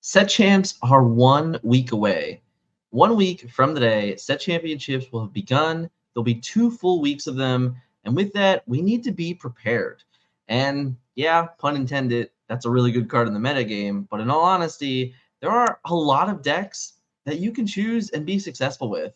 Set champs are 1 week away. 1 week from today, set championships will have begun. There'll be 2 full weeks of them. And with that, we need to be prepared. And yeah, pun intended, that's a really good card in the metagame. But in all honesty, there are a lot of decks that you can choose and be successful with.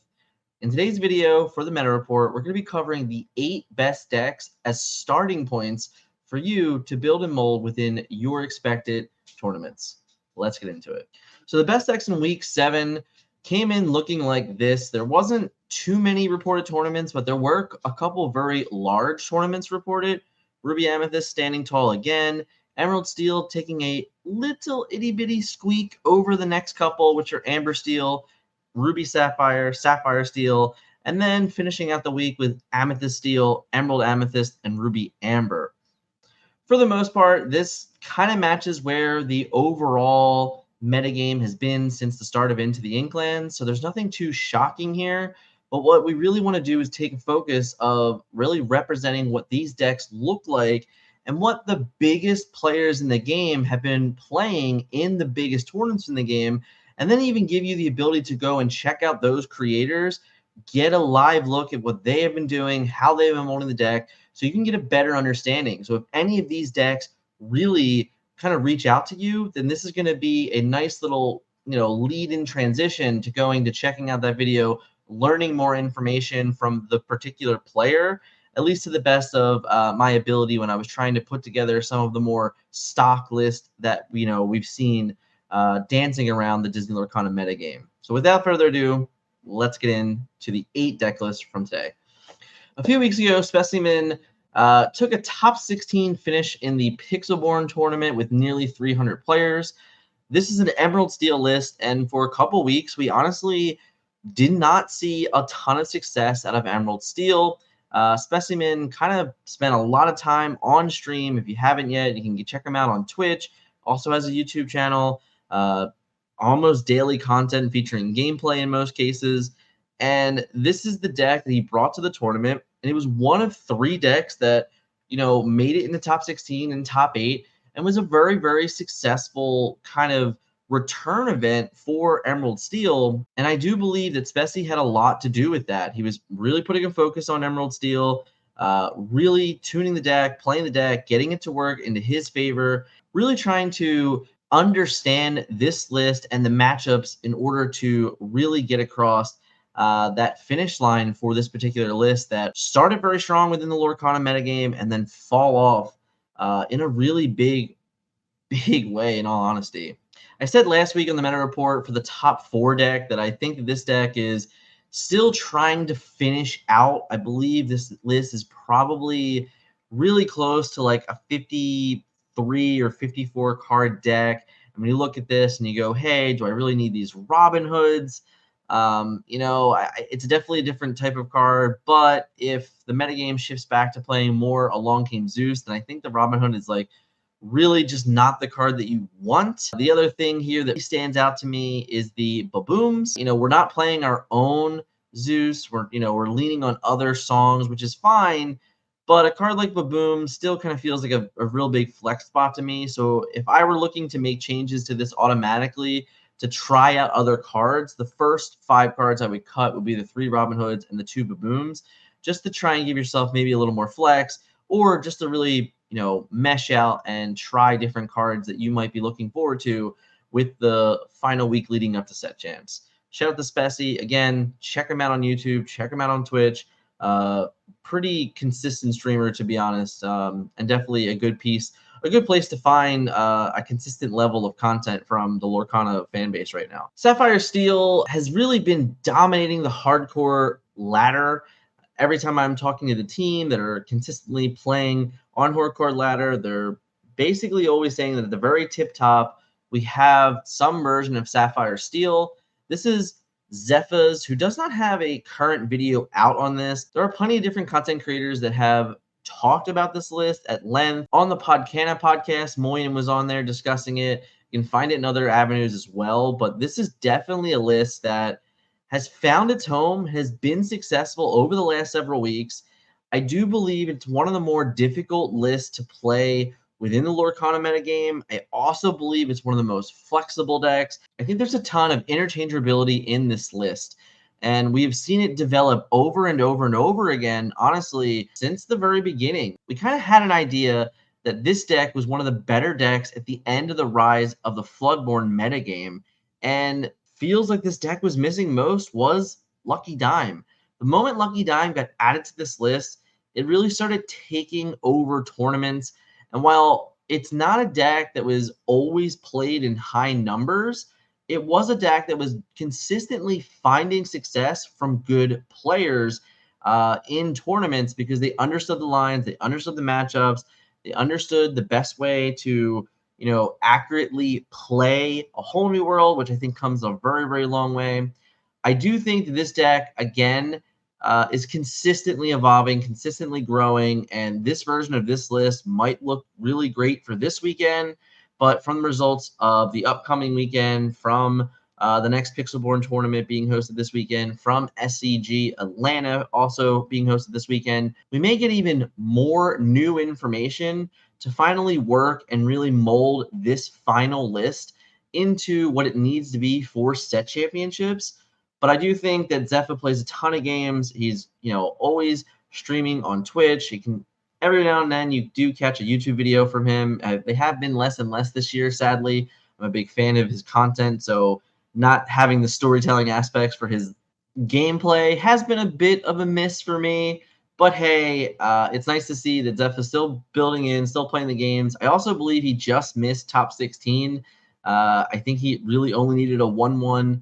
In today's video for the meta report, we're going to be covering the 8 best decks as starting points for you to build and mold within your expected tournaments. Let's get into it. So the best decks in week 7 came in looking like this. There wasn't too many reported tournaments, but there were a couple very large tournaments reported. Ruby Amethyst standing tall again. Emerald Steel taking a little itty-bitty squeak over the next couple, which are Amber Steel, Ruby Sapphire, Sapphire Steel, and then finishing out the week with Amethyst Steel, Emerald Amethyst, and Ruby Amber. For the most part, this kind of matches where the overall metagame has been since the start of Into the Inklands, so there's nothing too shocking here. But what we really want to do is take a focus of really representing what these decks look like and what the biggest players in the game have been playing in the biggest tournaments in the game, and then even give you the ability to go and check out those creators, get a live look at what they have been doing, how they've been molding the deck, so you can get a better understanding. So if any of these decks really kind of reach out to you, then this is going to be a nice little, lead-in transition to going to checking out that video, learning more information from the particular player, at least to the best of my ability when I was trying to put together some of the more stock list that we've seen dancing around the Disney Lorcana metagame. So without further ado, let's get into the 8 deck list from today. A few weeks ago, Specimen took a top 16 finish in the Pixelborn tournament with nearly 300 players. This is an Emerald Steel list, and for a couple weeks, we honestly did not see a ton of success out of Emerald Steel. Specimen kind of spent a lot of time on stream. If you haven't yet, you can check him out on Twitch. Also has a YouTube channel. Almost daily content featuring gameplay in most cases. And this is the deck that he brought to the tournament. And it was one of 3 decks that, made it in the top 16 and top 8 and was a very, very successful kind of return event for Emerald Steel. And I do believe that Speci had a lot to do with that. He was really putting a focus on Emerald Steel, really tuning the deck, playing the deck, getting it to work into his favor, really trying to understand this list and the matchups in order to really get across that finish line for this particular list that started very strong within the Lorcana metagame and then fall off in a really big way, in all honesty. I said last week on the meta report for the top 4 deck that I think that this deck is still trying to finish out. I believe this list is probably really close to like a 53 or 54 card deck. And when you look at this and you go, hey, do I really need these Robin Hoods? It's definitely a different type of card, but if the metagame shifts back to playing more Along Came Zeus, then I think the Robin Hood is like really just not the card that you want. The other thing here that stands out to me is the Babooms. We're not playing our own Zeus. We're leaning on other songs, which is fine, but a card like Baboom still kind of feels like a real big flex spot to me. So if I were looking to make changes to this automatically to try out other cards, the first 5 cards I would cut would be the 3 Robin Hoods and the 2 Babooms, just to try and give yourself maybe a little more flex, or just to really mesh out and try different cards that you might be looking forward to with the final week leading up to set champs. Shout out to Speci. Again, check him out on YouTube, check him out on Twitch. Pretty consistent streamer, to be honest, and definitely a good place to find a consistent level of content from the Lorcana fan base right now. Sapphire Steel has really been dominating the hardcore ladder. Every time I'm talking to the team that are consistently playing on hardcore ladder, they're basically always saying that at the very tip top, we have some version of Sapphire Steel. This is Zephas, who does not have a current video out on this. There are plenty of different content creators that have talked about this list at length. On the Podcana podcast, Moyen was on there discussing it. You can find it in other avenues as well, but this is definitely a list that has found its home, has been successful over the last several weeks. I do believe it's one of the more difficult lists to play within the Lorcana metagame. I also believe it's one of the most flexible decks. I think there's a ton of interchangeability in this list. And we've seen it develop over and over and over again, honestly, since the very beginning. We kind of had an idea that this deck was one of the better decks at the end of the rise of the Floodborn metagame. And feels like this deck was missing most was Lucky Dime. The moment Lucky Dime got added to this list, it really started taking over tournaments. And while it's not a deck that was always played in high numbers, it was a deck that was consistently finding success from good players in tournaments because they understood the lines, they understood the matchups, they understood the best way to, accurately play a whole new world, which I think comes a very, very long way. I do think that this deck, again, is consistently evolving, consistently growing, and this version of this list might look really great for this weekend, but from the results of the upcoming weekend, from the next Pixelborn tournament being hosted this weekend, from SCG Atlanta also being hosted this weekend, we may get even more new information to finally work and really mold this final list into what it needs to be for set championships. But I do think that Zephyr plays a ton of games. He's, always streaming on Twitch. He can every now and then you do catch a YouTube video from him. They have been less and less this year, sadly. I'm a big fan of his content, so not having the storytelling aspects for his gameplay has been a bit of a miss for me. But hey, it's nice to see that Zeph is still building in, still playing the games. I also believe he just missed top 16. I think he really only needed a 1-1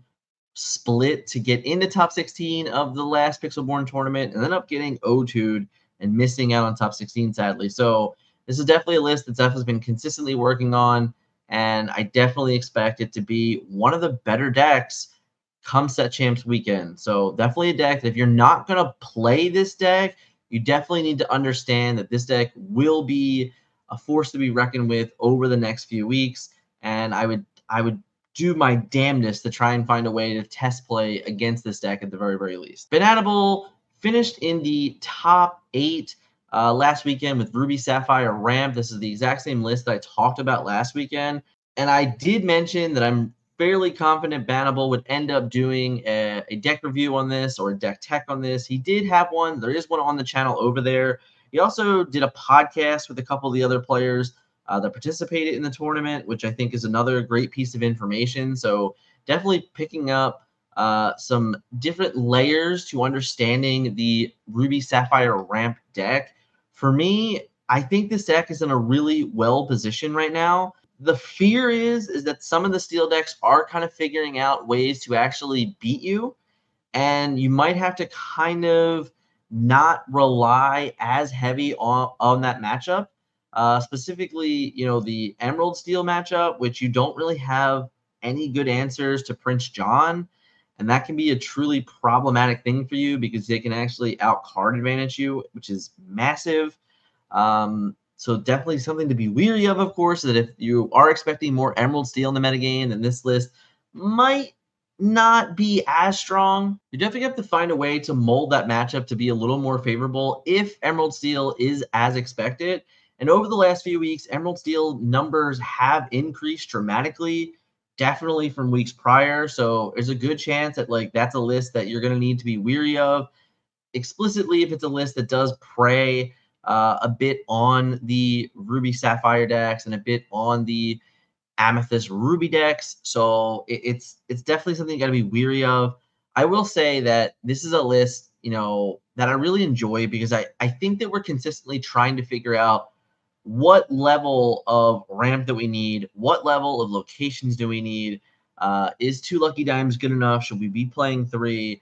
split to get into top 16 of the last Pixelborn tournament, and ended up getting O2'd and missing out on top 16, sadly. So this is definitely a list that Zeph has been consistently working on, and I definitely expect it to be one of the better decks come Set Champs weekend. So definitely a deck that if you're not going to play this deck, you definitely need to understand that this deck will be a force to be reckoned with over the next few weeks, and I would do my damnedest to try and find a way to test play against this deck at the very, very least. Bananable finished in the top 8 last weekend with Ruby Sapphire Ramp. This is the exact same list that I talked about last weekend. And I did mention that I'm fairly confident Banable would end up doing a deck review on this or a deck tech on this. He did have one. There is one on the channel over there. He also did a podcast with a couple of the other players that participated in the tournament, which I think is another great piece of information. So definitely picking up some different layers to understanding the Ruby Sapphire Ramp deck. For me, I think this deck is in a really well position right now. The fear is that some of the steel decks are kind of figuring out ways to actually beat you, and you might have to kind of not rely as heavy on that matchup. Specifically, the Emerald Steel matchup, which you don't really have any good answers to Prince John, and that can be a truly problematic thing for you because they can actually out card advantage you, which is massive. So definitely something to be weary of course, that if you are expecting more Emerald Steel in the metagame, then this list might not be as strong. You definitely have to find a way to mold that matchup to be a little more favorable if Emerald Steel is as expected. And over the last few weeks, Emerald Steel numbers have increased dramatically, definitely from weeks prior. So there's a good chance that that's a list that you're going to need to be weary of. Explicitly, if it's a list that does prey a bit on the Ruby Sapphire decks and a bit on the Amethyst Ruby decks. So it's definitely something you got to be weary of. I will say that this is a list, that I really enjoy because I think that we're consistently trying to figure out what level of ramp that we need, what level of locations do we need. Is 2 Lucky Dimes good enough? Should we be playing 3?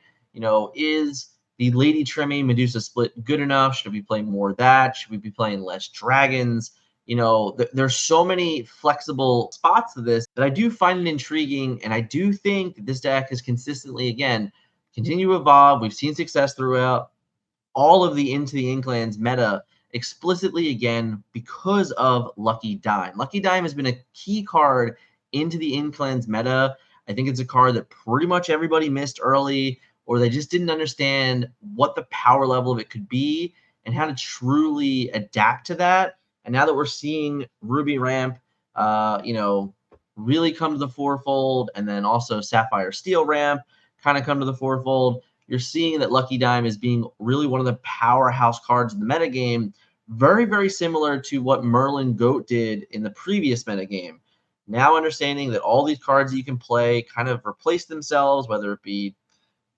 Is the Lady Trimming Medusa split good enough? Should we play more of that? Should we be playing less dragons? There's so many flexible spots to this that I do find it intriguing, and I do think that this deck has consistently, again, continue to evolve. We've seen success throughout all of the Into the Inklands meta explicitly, again, because of Lucky Dime. Lucky Dime has been a key card into the Inklands meta. I think it's a card that pretty much everybody missed early, or they just didn't understand what the power level of it could be and how to truly adapt to that. And now that we're seeing Ruby Ramp, you know, really come to the forefold, and then also Sapphire Steel Ramp kind of come to the forefold, you're seeing that Lucky Dime is being really one of the powerhouse cards in the metagame, very, very similar to what Merlin Goat did in the previous metagame. Now understanding that all these cards that you can play kind of replace themselves, whether it be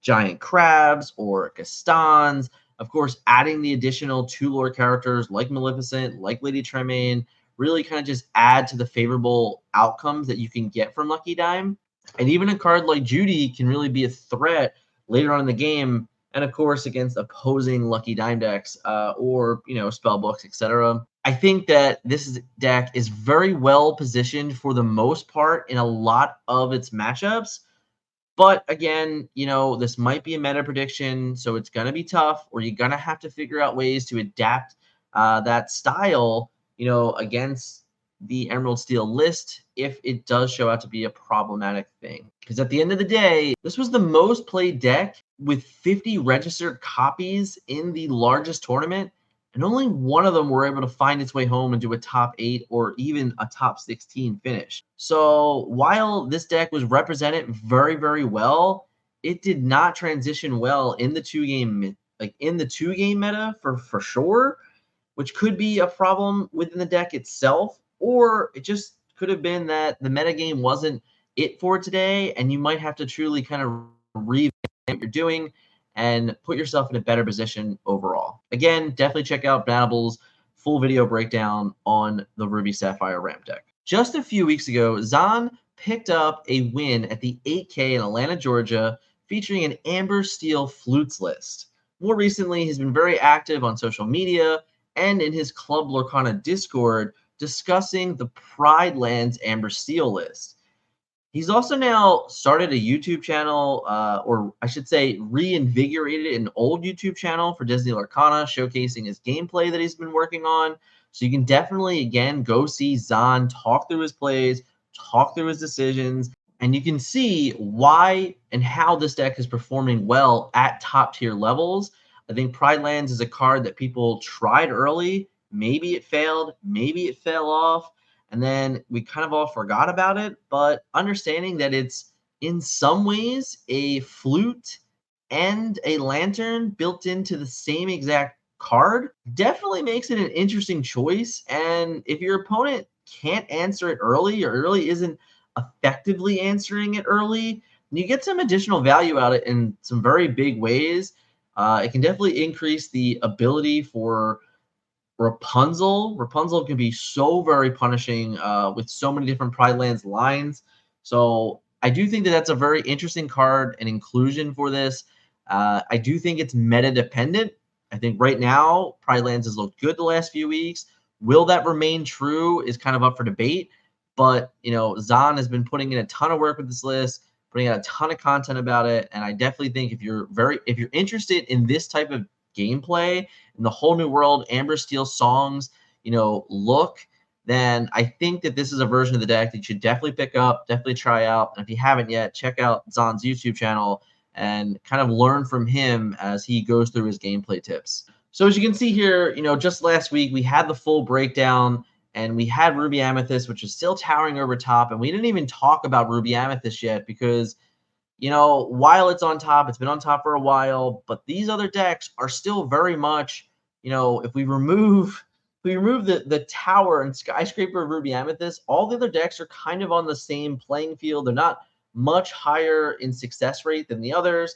giant crabs or Gastons. Of course, adding the additional two lore characters like Maleficent, like Lady Tremaine, really kind of just add to the favorable outcomes that you can get from Lucky Dime. And even a card like Judy can really be a threat later on in the game, and of course against opposing Lucky Dime decks or spell books, etc. I think that this deck is very well positioned for the most part in a lot of its matchups. But again, this might be a meta prediction, so it's going to be tough, or you're going to have to figure out ways to adapt that style, against the Emerald Steel list if it does show out to be a problematic thing. Because at the end of the day, this was the most played deck with 50 registered copies in the largest tournament, and only one of them were able to find its way home and do a top 8 or even a top 16 finish. So while this deck was represented very, very well, it did not transition well in the two game meta for sure, which could be a problem within the deck itself, or it just could have been that the metagame wasn't it for today, and you might have to truly kind of revamp what you're doing and put yourself in a better position overall. Again, definitely check out Battle's full video breakdown on the Ruby Sapphire ramp deck. Just a few weeks ago, Zahn picked up a win at the 8K in Atlanta, Georgia, featuring an Amber Steel Flutes list. More recently, he's been very active on social media and in his Club Lorcana Discord discussing the Pride Lands Amber Steel list. He's also now started a YouTube channel, or I should say reinvigorated an old YouTube channel for Disney Lorcana, showcasing his gameplay that he's been working on. So you can definitely, again, go see Zahn talk through his plays, talk through his decisions, and you can see why and how this deck is performing well at top tier levels. I think Pride Lands is a card that people tried early. Maybe it failed, maybe it fell off, and then we kind of all forgot about it. But understanding that it's in some ways a flute and a lantern built into the same exact card definitely makes it an interesting choice. And if your opponent can't answer it early, or really isn't effectively answering it early, you get some additional value out of it in some very big ways. It can definitely increase the ability for Rapunzel. Rapunzel can be so very punishing with so many different Pride Lands lines. So I do think that that's a very interesting card and inclusion for this. I do think it's meta dependent. I think right now Pride Lands has looked good the last few weeks. Will that remain true is kind of up for debate. But Zahn has been putting in a ton of work with this list, putting out a ton of content about it, and I definitely think if you're interested in this type of gameplay and the whole new world Amber Steel songs, look, then I think that this is a version of the deck that you should definitely pick up, definitely try out. And if you haven't yet, check out Zahn's YouTube channel and kind of learn from him as he goes through his gameplay tips. So as you can see here, just last week we had the full breakdown and we had Ruby Amethyst, which is still towering over top. And we didn't even talk about Ruby Amethyst yet because while it's on top, it's been on top for a while, but these other decks are still very much, if we remove the tower and skyscraper of Ruby Amethyst, all the other decks are kind of on the same playing field. They're not much higher in success rate than the others.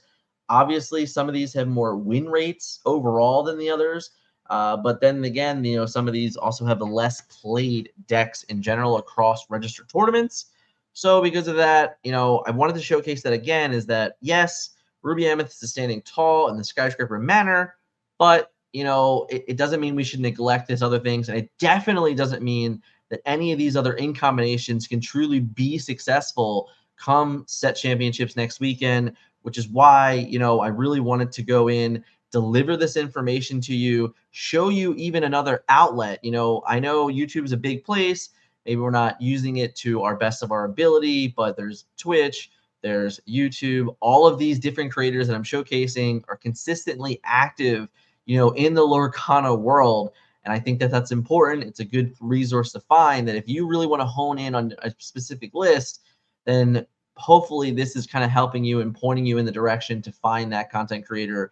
Obviously, some of these have more win rates overall than the others. But then again, some of these also have the less played decks in general across registered tournaments. So because of that, I wanted to showcase that again, is that, yes, Ruby Amethyst is standing tall in the skyscraper manner, but, it doesn't mean we should neglect these other things. And it definitely doesn't mean that any of these other in combinations can truly be successful come set championships next weekend, which is why, I really wanted to go in, deliver this information to you, show you even another outlet. I know YouTube is a big place. Maybe we're not using it to our best of our ability, but there's Twitch, there's YouTube. All of these different creators that I'm showcasing are consistently active, in the Lorcana world. And I think that that's important. It's a good resource to find that if you really want to hone in on a specific list, then hopefully this is kind of helping you and pointing you in the direction to find that content creator.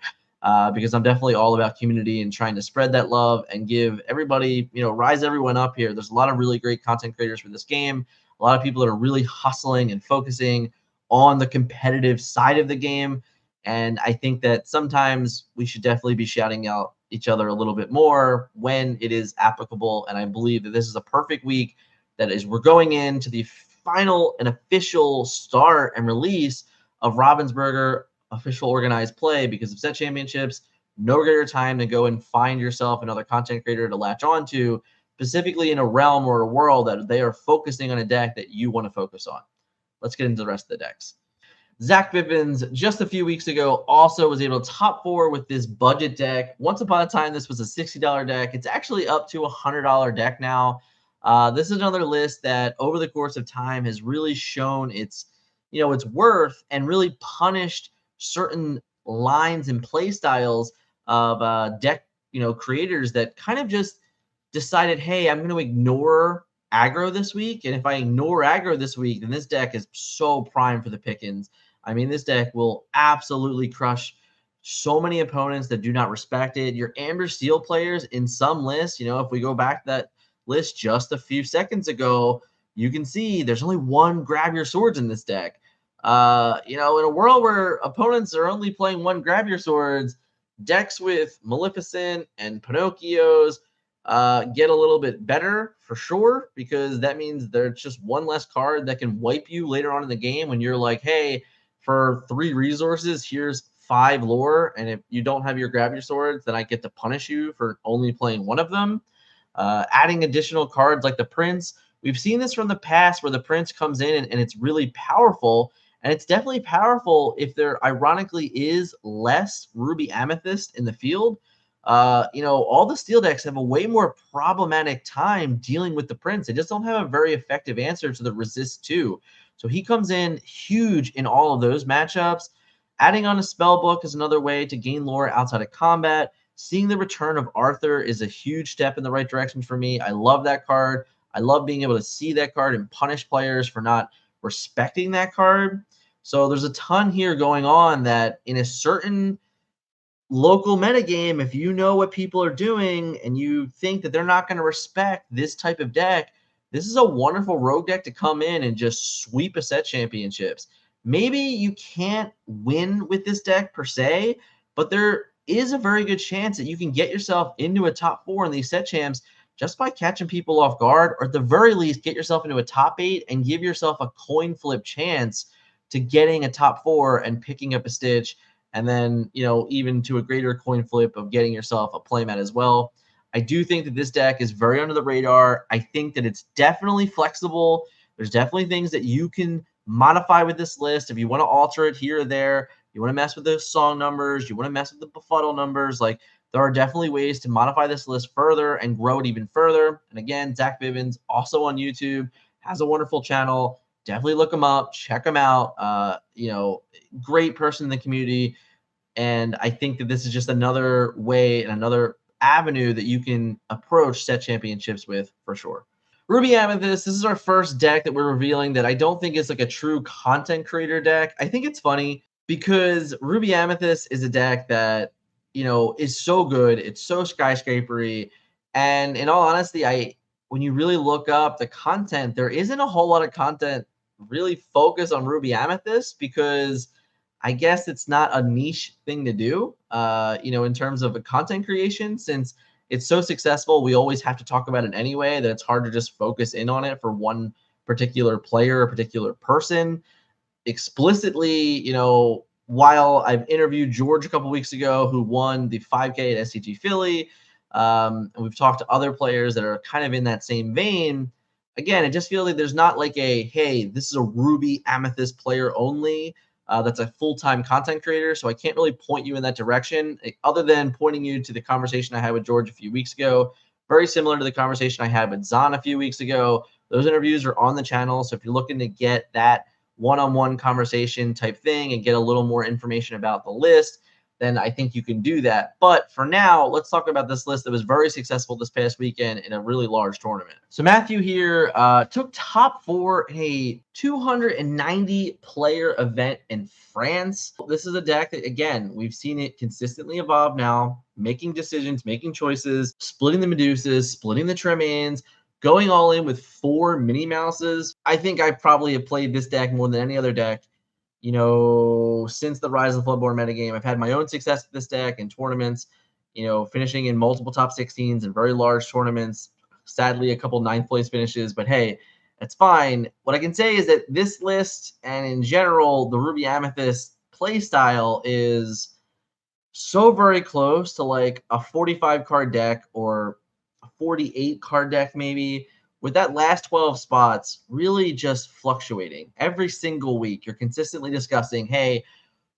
Because I'm definitely all about community and trying to spread that love and give everybody, rise everyone up here. There's a lot of really great content creators for this game. A lot of people that are really hustling and focusing on the competitive side of the game. And I think that sometimes we should definitely be shouting out each other a little bit more when it is applicable. And I believe that this is a perfect week. That is, we're going into the final and official start and release of Ravensburger official organized play because of set championships. No greater time to go and find yourself another content creator to latch on to, specifically in a realm or a world that they are focusing on a deck that you want to focus on. Let's get into the rest of the decks. Zach Bivens, just a few weeks ago, also was able to top 4 with this budget deck. Once upon a time, this was a $60 deck. It's actually up to a $100 deck now. This is another list that over the course of time has really shown its worth and really punished certain lines and play styles of deck, creators that kind of just decided, hey, I'm going to ignore aggro this week. And if I ignore aggro this week, then this deck is so prime for the pickings. I mean, this deck will absolutely crush so many opponents that do not respect it. Your Amber Steel players in some lists, if we go back to that list just a few seconds ago, you can see there's only one Grab Your Swords in this deck. In a world where opponents are only playing one Grab Your Swords, decks with Maleficent and Pinocchios get a little bit better for sure, because that means there's just one less card that can wipe you later on in the game when you're like, hey, for 3 resources, here's 5 lore, and if you don't have your Grab Your Swords, then I get to punish you for only playing one of them. Adding additional cards like the Prince. We've seen this from the past where the Prince comes in and it's really powerful. And it's definitely powerful if there ironically is less Ruby Amethyst in the field. All the steel decks have a way more problematic time dealing with the Prince. They just don't have a very effective answer to the resist 2. So he comes in huge in all of those matchups. Adding on a spell book is another way to gain lore outside of combat. Seeing the return of Arthur is a huge step in the right direction for me. I love that card. I love being able to see that card and punish players for not respecting that card. So there's a ton here going on that in a certain local metagame, if you know what people are doing and you think that they're not going to respect this type of deck, this is a wonderful rogue deck to come in and just sweep a set championships. Maybe you can't win with this deck per se, but there is a very good chance that you can get yourself into a top 4 in these set champs just by catching people off guard, or at the very least get yourself into a top 8 and give yourself a coin flip chance to getting a top 4 and picking up a Stitch, and then, even to a greater coin flip of getting yourself a playmat as well. I do think that this deck is very under the radar. I think that it's definitely flexible. There's definitely things that you can modify with this list. If you want to alter it here or there, you want to mess with those song numbers, you want to mess with the befuddle numbers, like there are definitely ways to modify this list further and grow it even further. And again, Zach Bivens, also on YouTube, has a wonderful channel. Definitely look him up, check him out. Great person in the community. And I think that this is just another way and another avenue that you can approach set championships with for sure. Ruby Amethyst, this is our first deck that we're revealing that I don't think is like a true content creator deck. I think it's funny because Ruby Amethyst is a deck that, is so good. It's so skyscrapery. And in all honesty, when you really look up the content, there isn't a whole lot of content really focused on Ruby Amethyst because I guess it's not a niche thing to do, in terms of a content creation, since it's so successful. We always have to talk about it anyway, that it's hard to just focus in on it for one particular player, a particular person. Explicitly, while I've interviewed George a couple weeks ago, who won the 5K at SCG Philly, and we've talked to other players that are kind of in that same vein. Again, it just feels like there's not like hey, this is a Ruby Amethyst player only. That's a full-time content creator, so I can't really point you in that direction, other than pointing you to the conversation I had with George a few weeks ago. Very similar to the conversation I had with Zahn a few weeks ago. Those interviews are on the channel, so if you're looking to get that one-on-one conversation type thing and get a little more information about the list, then I think you can do that. But for now, let's talk about this list that was very successful this past weekend in a really large tournament. So Matthew here took top 4 in a 290 player event in France. This is a deck that, again, we've seen it consistently evolve now, making decisions, making choices, splitting the Medusas, splitting the Tremaines, going all in with 4 Mini Mouses. I think I probably have played this deck more than any other deck, since the Rise of the Floodborn metagame. I've had my own success with this deck in tournaments, finishing in multiple top 16s in very large tournaments. Sadly, a couple 9th place finishes, but hey, that's fine. What I can say is that this list, and in general, the Ruby Amethyst playstyle is so very close to like a 45 card deck or a 48 card deck, maybe, with that last 12 spots really just fluctuating every single week. You're consistently discussing, hey,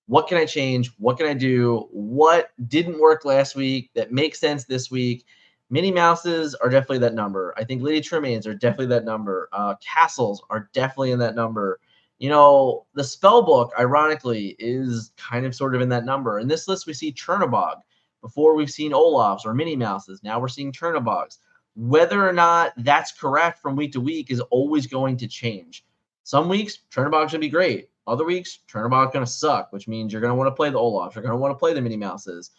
what can I change? What can I do? What didn't work last week that makes sense this week? Mini Mouses are definitely that number. I think Lady Tremaines are definitely that number. Castles are definitely in that number. The spell book, ironically, is kind of sort of in that number. In this list, we see Chernobog. Before, we've seen Olafs or Mini Mouses. Now we're seeing Chernobogs. Whether or not that's correct from week to week is always going to change. Some weeks, Chernobog's going to be great. Other weeks, Chernobog's going to suck, which means you're going to want to play the Olafs. You're going to want to play the Mini Mouses.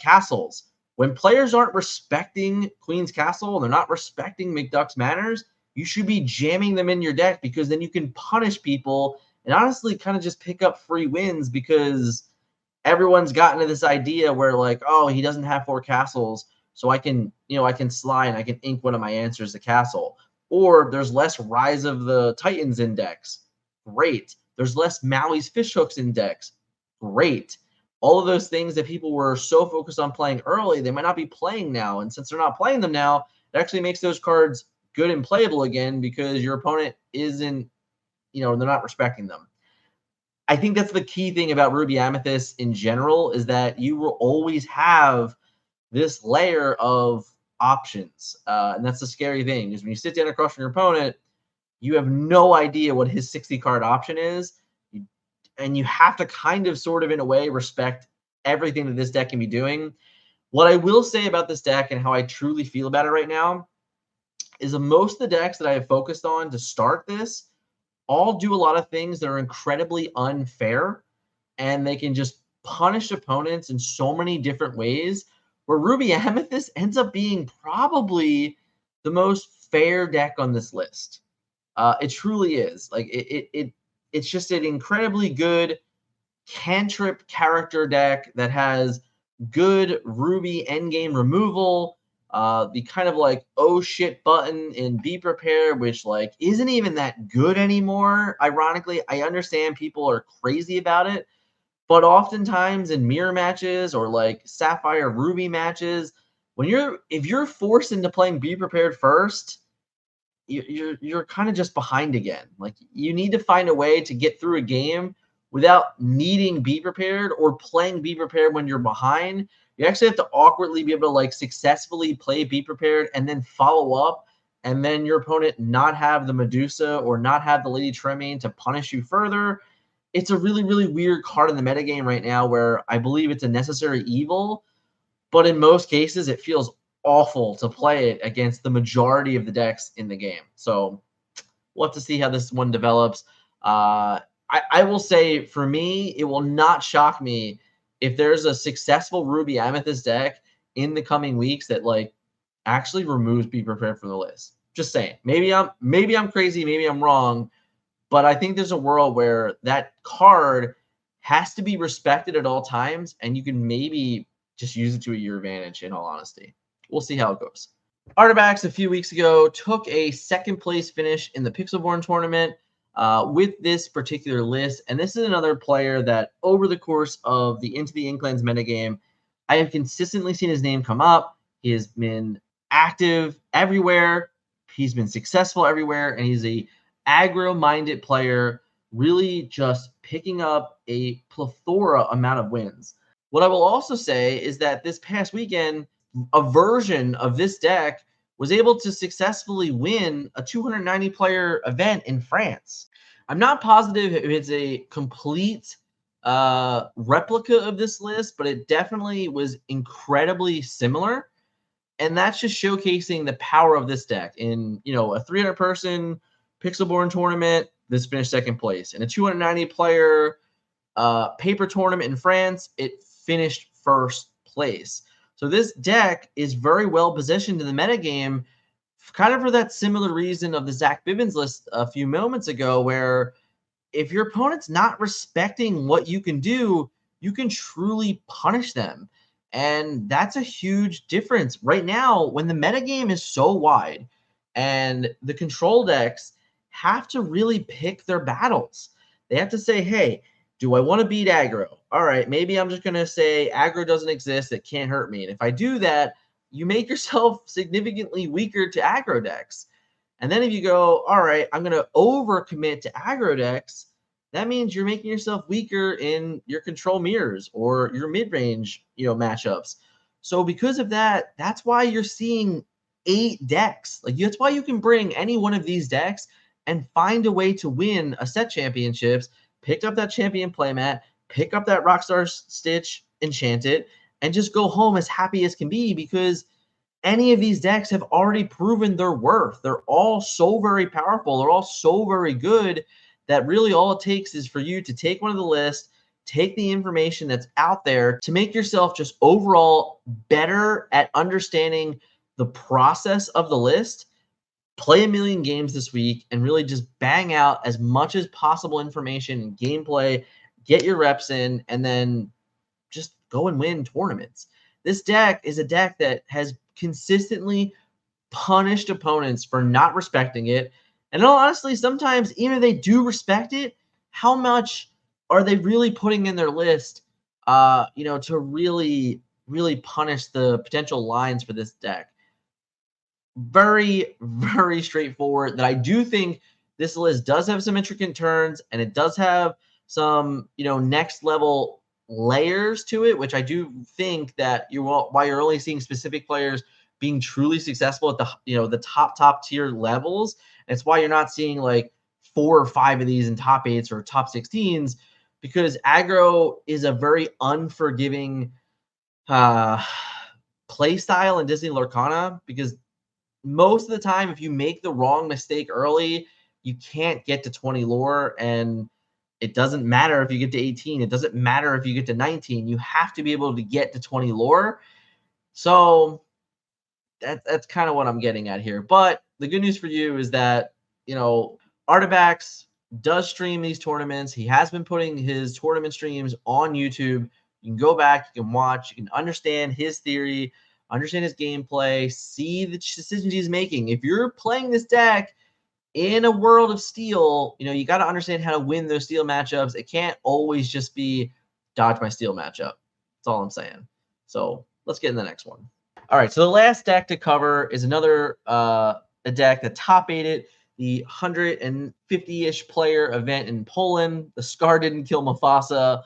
Castles. When players aren't respecting Queen's Castle and they're not respecting McDuck's Manors, you should be jamming them in your deck, because then you can punish people and honestly kind of just pick up free wins, because everyone's gotten to this idea where like, oh, he doesn't have 4 castles, so I can slide and I can ink one of my answers to castle. Or there's less Rise of the Titans index. Great. There's less Maui's Fishhooks index. Great. All of those things that people were so focused on playing early, they might not be playing now. And since they're not playing them now, it actually makes those cards good and playable again, because your opponent isn't, they're not respecting them. I think that's the key thing about Ruby Amethyst in general, is that you will always have this layer of options. And that's the scary thing, is when you sit down across from your opponent, you have no idea what his 60 card option is. And you have to kind of sort of in a way respect everything that this deck can be doing. What I will say about this deck and how I truly feel about it right now is that most of the decks that I have focused on to start this all do a lot of things that are incredibly unfair, and they can just punish opponents in so many different ways, where Ruby Amethyst ends up being probably the most fair deck on this list. It truly is. Like it's just an incredibly good cantrip character deck that has good Ruby endgame removal, the kind of like oh shit button in Be Prepared, which like isn't even that good anymore. Ironically, I understand people are crazy about it, but oftentimes in mirror matches or like Sapphire Ruby matches, if you're forced into playing Be Prepared first, you're kind of just behind again. Like you need to find a way to get through a game without needing Be Prepared or playing Be Prepared when you're behind. You actually have to awkwardly be able to like successfully play Be Prepared and then follow up, and then your opponent not have the Medusa or not have the Lady Tremaine to punish you further. It's a really, really weird card in the metagame right now, where I believe it's a necessary evil, but in most cases it feels awful to play it against the majority of the decks in the game. So we'll have to see how this one develops. I will say, for me, it will not shock me if there's a successful Ruby Amethyst deck in the coming weeks that like actually removes Be Prepared from the list. Just saying. Maybe I'm crazy, maybe I'm wrong, but I think there's a world where that card has to be respected at all times, and you can maybe just use it to your advantage, in all honesty. We'll see how it goes. Artifacts a few weeks ago took a 2nd place finish in the Pixelborn tournament with this particular list. And this is another player that over the course of the Into the Inklands metagame, I have consistently seen his name come up. He has been active everywhere. He's been successful everywhere. And he's a aggro-minded player, really just picking up a plethora amount of wins. What I will also say is that this past weekend, a version of this deck was able to successfully win a 290 player event in France. I'm not positive if it's a complete replica of this list, but it definitely was incredibly similar. And that's just showcasing the power of this deck. In a 300-person Pixelborn tournament, this finished second place. In a 290-player paper tournament in France, it finished first place. So this deck is very well positioned in the metagame, kind of for that similar reason of the Zach Bibbins list a few moments ago, where if your opponent's not respecting what you can do, you can truly punish them. And that's a huge difference right now when the metagame is so wide and the control decks have to really pick their battles. They have to say, hey, do I want to beat aggro? All right, maybe I'm just going to say aggro doesn't exist. It can't hurt me. And if I do that, you make yourself significantly weaker to aggro decks. And then if you go, all right, I'm going to overcommit to aggro decks, that means you're making yourself weaker in your control mirrors or your mid-range, matchups. So because of that, that's why you're seeing 8 decks. Like that's why you can bring any one of these decks and find a way to win a set championships, pick up that champion playmat, pick up that Rockstar Stich Enchanted, and just go home as happy as can be, because any of these decks have already proven their worth. They're all so very powerful. They're all so very good that really all it takes is for you to take one of the list, take the information that's out there to make yourself just overall better at understanding the process of the list, play a million games this week, and really just bang out as much as possible information and gameplay, get your reps in, and then just go and win tournaments. This deck is a deck that has consistently punished opponents for not respecting it. And honestly, sometimes even if they do respect it, how much are they really putting in their list, to really, really punish the potential lines for this deck? Very, very straightforward. That I do think this list does have some intricate turns, and it does have some, next level layers to it, which I do think that why you're only seeing specific players being truly successful at the top tier levels. And it's why you're not seeing like 4 or 5 of these in top 8s or top 16s, because aggro is a very unforgiving play style in Disney Lorcana, because most of the time, if you make the wrong mistake early, you can't get to 20 lore, and it doesn't matter if you get to 18. It doesn't matter if you get to 19. You have to be able to get to 20 lore. So that's kind of what I'm getting at here. But the good news for you is that, Artifacts does stream these tournaments. He has been putting his tournament streams on YouTube. You can go back, you can watch, you can understand his theory, understand his gameplay, see the decisions he's making. If you're playing this deck in a world of steel, you got to understand how to win those steel matchups. It can't always just be dodge my steel matchup. That's all I'm saying. So let's get in the next one. All right, so the last deck to cover is another a deck that top 8'd the 150-ish player event in Poland. The Scar didn't kill Mufasa.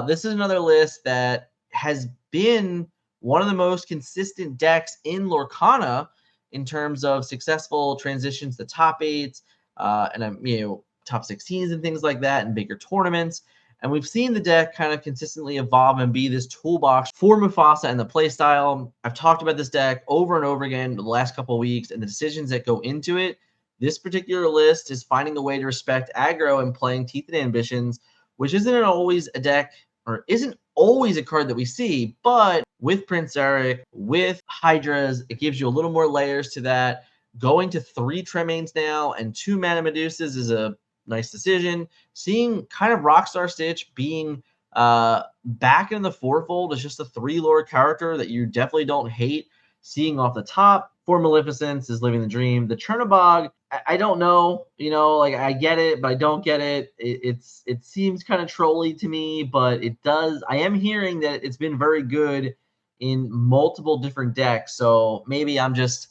This is another list that has been one of the most consistent decks in Lorcana in terms of successful transitions to top 8s and top 16s and things like that in bigger tournaments. And we've seen the deck kind of consistently evolve and be this toolbox for Mufasa and the playstyle. I've talked about this deck over and over again the last couple of weeks and the decisions that go into it. This particular list is finding a way to respect aggro and playing Teeth and Ambitions, which isn't always a deck, or isn't always a card that we see, but with Prince Eric, with Hydras, it gives you a little more layers to that. Going to 3 Tremaines now and 2 Mana Medusas is a nice decision. Seeing kind of Rockstar Stich being back in the fourfold as just a 3 lore character that you definitely don't hate. Seeing off the top, 4 Maleficence is living the dream. The Chernobog, I don't know, I get it, but I don't get it. It seems kind of trolly to me, but it does. I am hearing that it's been very good in multiple different decks, so maybe I'm just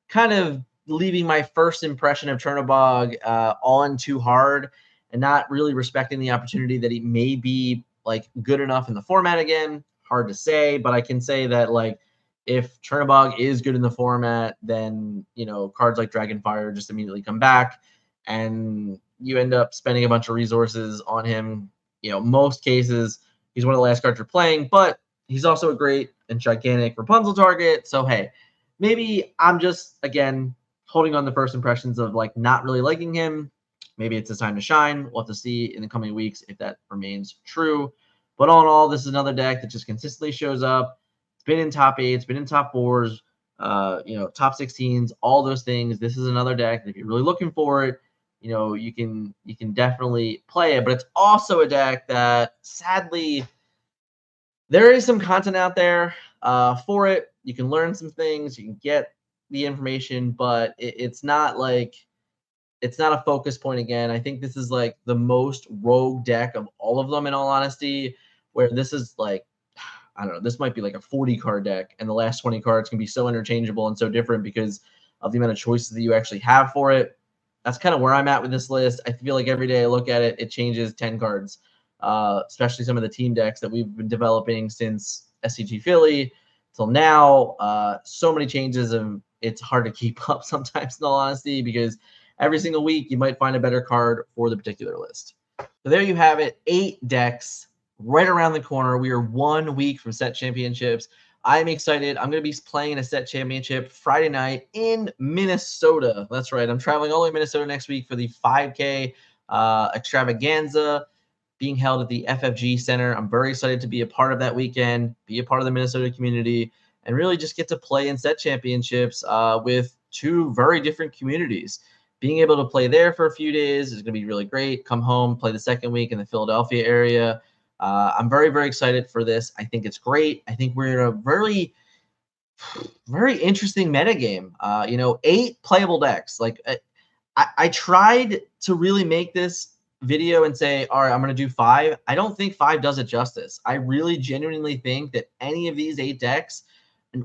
kind of leaving my first impression of Chernobog on too hard and not really respecting the opportunity that he may be like good enough in the format again. Hard to say, but I can say that like if Chernobog is good in the format, then cards like Dragonfire just immediately come back, and you end up spending a bunch of resources on him most cases, he's one of the last cards you're playing, but he's also a great and gigantic Rapunzel target. So, hey, maybe I'm just, again, holding on the first impressions of like not really liking him. Maybe it's his time to shine. We'll have to see in the coming weeks if that remains true. But all in all, this is another deck that just consistently shows up. It's been in top 8, it's been in top 4s, top 16s, all those things. This is another deck that if you're really looking for it, you can definitely play it. But it's also a deck that sadly there is some content out there for it. You can learn some things, you can get the information, but it's not like it's not a focus point again. I think this is like the most rogue deck of all of them, in all honesty, where this is like, I don't know, this might be like a 40 card deck, and the last 20 cards can be so interchangeable and so different because of the amount of choices that you actually have for it. That's kind of where I'm at with this list. I feel like every day I look at it, it changes 10 cards, especially some of the team decks that we've been developing since SCG Philly till now. So many changes, and it's hard to keep up sometimes, in all honesty, because every single week you might find a better card for the particular list. So there you have it, 8 decks right around the corner. We are 1 week from set championships. I'm excited. I'm going to be playing in a set championship Friday night in Minnesota. That's right. I'm traveling all the way to Minnesota next week for the 5K extravaganza being held at the FFG Center. I'm very excited to be a part of that weekend, be a part of the Minnesota community, and really just get to play in set championships with 2 very different communities. Being able to play there for a few days is going to be really great. Come home, play the second week in the Philadelphia area. I'm very, very excited for this. I think it's great. I think we're in a very, very interesting metagame. 8 playable decks. Like I tried to really make this video and say, all right, I'm going to do 5. I don't think 5 does it justice. I really genuinely think that any of these 8 decks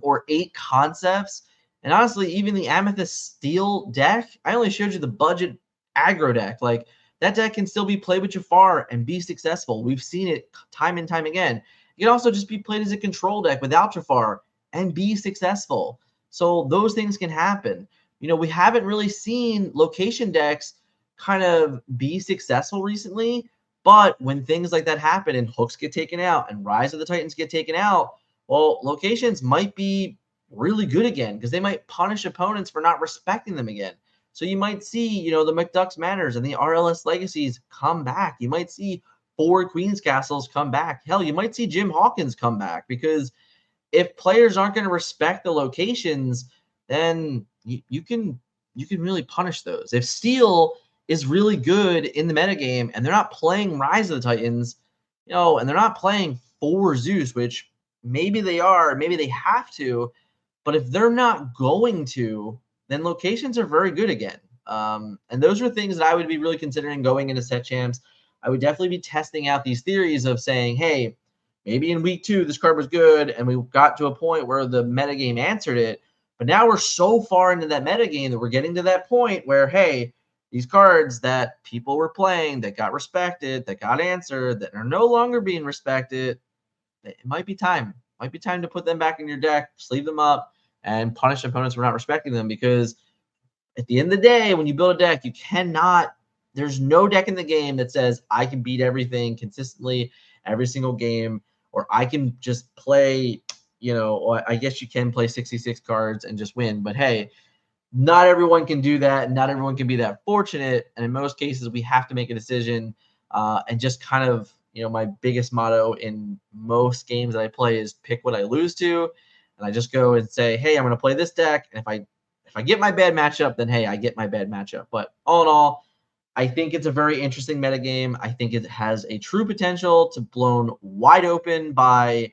or 8 concepts, and honestly, even the Amethyst Steel deck, I only showed you the budget aggro deck. Like, that deck can still be played with Jafar and be successful. We've seen it time and time again. It can also just be played as a control deck without Jafar and be successful. So those things can happen. We haven't really seen location decks kind of be successful recently, but when things like that happen and hooks get taken out and Rise of the Titans get taken out, well, locations might be really good again because they might punish opponents for not respecting them again. So you might see, the McDuck's Manors and the RLS Legacies come back. You might see 4 Queen's Castles come back. Hell, you might see Jim Hawkins come back, because if players aren't going to respect the locations, then you can really punish those. If Steel is really good in the metagame and they're not playing Rise of the Titans, and they're not playing 4 Zeus, which maybe they are, maybe they have to, but if they're not going to, then locations are very good again. And those are things that I would be really considering going into set champs. I would definitely be testing out these theories of saying, hey, maybe in week 2 this card was good and we got to a point where the metagame answered it. But now we're so far into that metagame that we're getting to that point where, hey, these cards that people were playing, that got respected, that got answered, that are no longer being respected, it might be time. Might be time to put them back in your deck, sleeve them up, and punish opponents for not respecting them. Because at the end of the day, when you build a deck, you cannot, there's no deck in the game that says I can beat everything consistently every single game, or I can just play, or I guess you can play 66 cards and just win. But hey, not everyone can do that. Not everyone can be that fortunate. And in most cases, we have to make a decision and just kind of, my biggest motto in most games that I play is pick what I lose to. And I just go and say, hey, I'm going to play this deck. And if I get my bad matchup, then hey, I get my bad matchup. But all in all, I think it's a very interesting metagame. I think it has a true potential to blown wide open by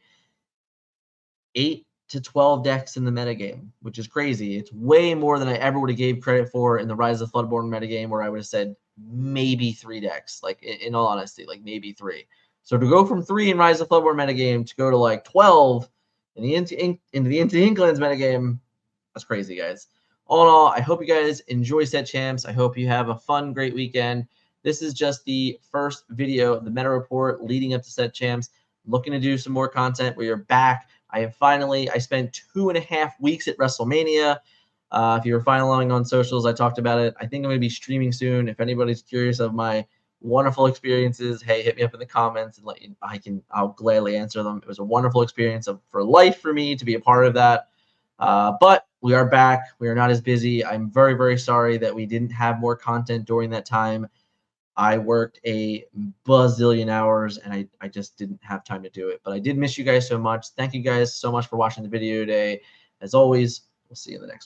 8 to 12 decks in the metagame, which is crazy. It's way more than I ever would have gave credit for in the Rise of Floodborn metagame, where I would have said maybe 3 decks, like in all honesty, like maybe 3. So to go from 3 in Rise of Floodborn metagame to go to like 12 in the into Inklands metagame, that's crazy, guys. All in all, I hope you guys enjoy set champs. I hope you have a fun, great weekend. This is just the first video of the meta report leading up to set champs. I'm looking to do some more content. We are back. I spent 2.5 weeks at WrestleMania. If you were following on socials, I talked about it. I think I'm going to be streaming soon. If anybody's curious of my wonderful experiences, hey, hit me up in the comments and I'll gladly answer them. It was a wonderful experience for life for me to be a part of that. But we are back. We are not as busy. I'm very, very sorry that we didn't have more content during that time. I worked a bazillion hours and I just didn't have time to do it. But I did miss you guys so much. Thank you guys so much for watching the video today. As always, we'll see you in the next one.